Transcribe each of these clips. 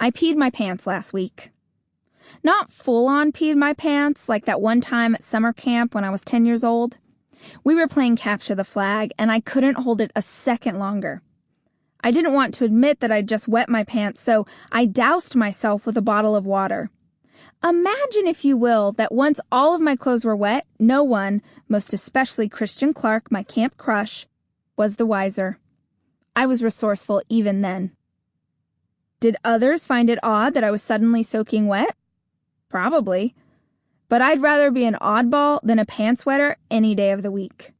I peed my pants last week. Not full-on peed my pants like that one time at summer camp when I was 10 years old. We were playing Capture the Flag, and I couldn't hold it a second longer. I didn't want to admit that I'd just wet my pants, so I doused myself with a bottle of water. Imagine, if you will, that once all of my clothes were wet, no one, most especially Christian Clark, my camp crush, was the wiser. I was resourceful even then. Did others find it odd that I was suddenly soaking wet? Probably. But I'd rather be an oddball than a pants wetter any day of the week.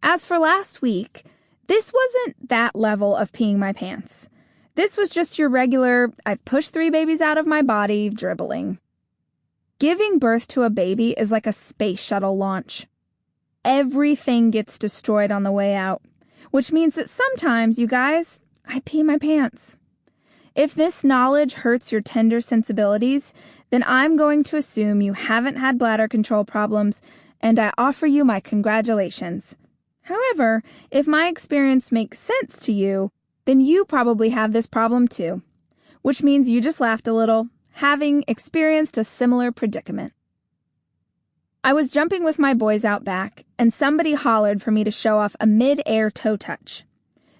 As for last week, this wasn't that level of peeing my pants. This was just your regular, I've pushed 3 babies out of my body, dribbling. Giving birth to a baby is like a space shuttle launch. Everything gets destroyed on the way out, which means that sometimes, you guys, I pee my pants. If this knowledge hurts your tender sensibilities, then I'm going to assume you haven't had bladder control problems, and I offer you my congratulations. However, if my experience makes sense to you, then you probably have this problem too, which means you just laughed a little, having experienced a similar predicament. I was jumping with my boys out back, and somebody hollered for me to show off a mid-air toe touch.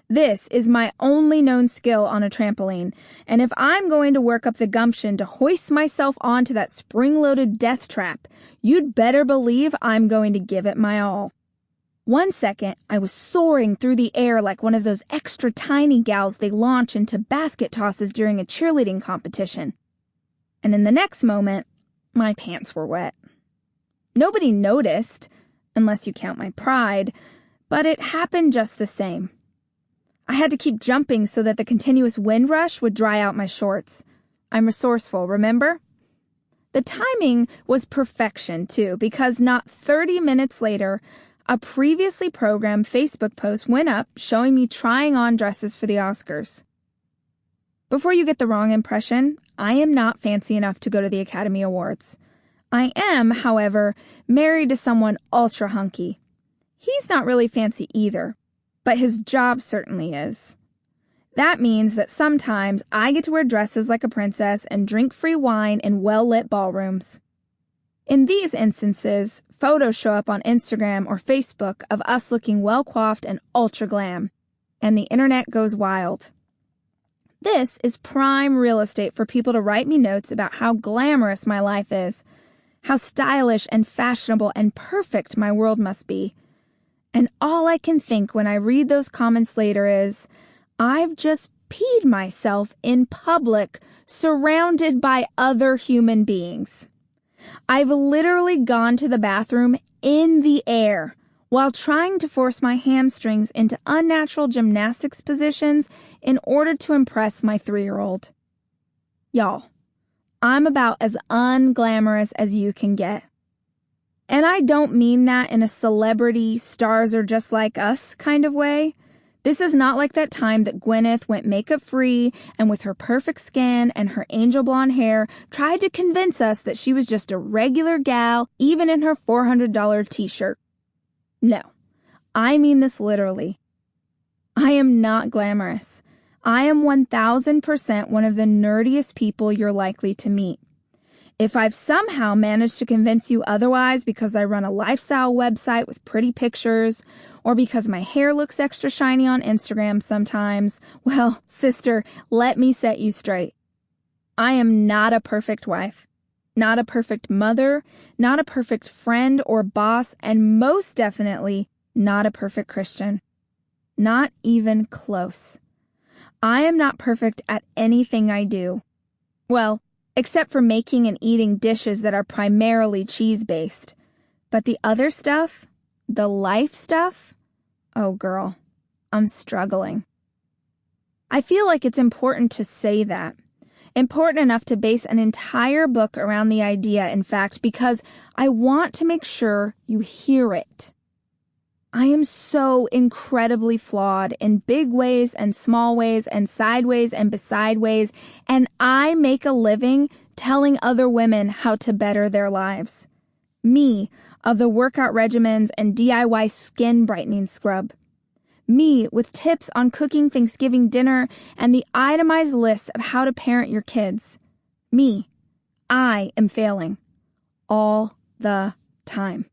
This is my only known skill on a trampoline, and if I'm going to work up the gumption to hoist myself onto that spring-loaded death trap, you'd better believe I'm going to give it my all. 1 second, I was soaring through the air like one of those extra tiny gals they launch into basket tosses during a cheerleading competition. And in the next moment, my pants were wet. Nobody noticed, unless you count my pride, but it happened just the same. I had to keep jumping so that the continuous wind rush would dry out my shorts. I'm resourceful, remember? The timing was perfection, too, because not 30 minutes later, a previously programmed Facebook post went up showing me trying on dresses for the Oscars. Before you get the wrong impression, I am not fancy enough to go to the Academy Awards. I am, however, married to someone ultra hunky. He's not really fancy either, but his job certainly is. That means that sometimes I get to wear dresses like a princess and drink free wine in well-lit ballrooms. In these instances, photos show up on Instagram or Facebook of us looking well-coiffed and ultra-glam, and the internet goes wild. This is prime real estate for people to write me notes about how glamorous my life is, how stylish and fashionable and perfect my world must be. And all I can think when I read those comments later is, I've just peed myself in public, surrounded by other human beings. I've literally gone to the bathroom in the air while trying to force my hamstrings into unnatural gymnastics positions in order to impress my 3-year-old. Y'all, I'm about as unglamorous as you can get. And I don't mean that in a celebrity, stars are just like us kind of way. This is not like that time that Gwyneth went makeup-free and with her perfect skin and her angel blonde hair tried to convince us that she was just a regular gal, even in her $400 t-shirt. No, I mean this literally. I am not glamorous. I am 1000% one of the nerdiest people you're likely to meet. If I've somehow managed to convince you otherwise because I run a lifestyle website with pretty pictures, or because my hair looks extra shiny on Instagram sometimes, well, sister, let me set you straight. I am not a perfect wife, not a perfect mother, not a perfect friend or boss, and most definitely not a perfect Christian. Not even close. I am not perfect at anything I do. Well, except for making and eating dishes that are primarily cheese-based. But the other stuff, the life stuff, oh girl, I'm struggling. I feel like it's important to say that. Important enough to base an entire book around the idea, in fact, because I want to make sure you hear it. I am so incredibly flawed in big ways and small ways and sideways and beside ways, and I make a living telling other women how to better their lives. Me, of the workout regimens and DIY skin brightening scrub. Me with tips on cooking Thanksgiving dinner and the itemized list of how to parent your kids. Me. I am failing. All the time.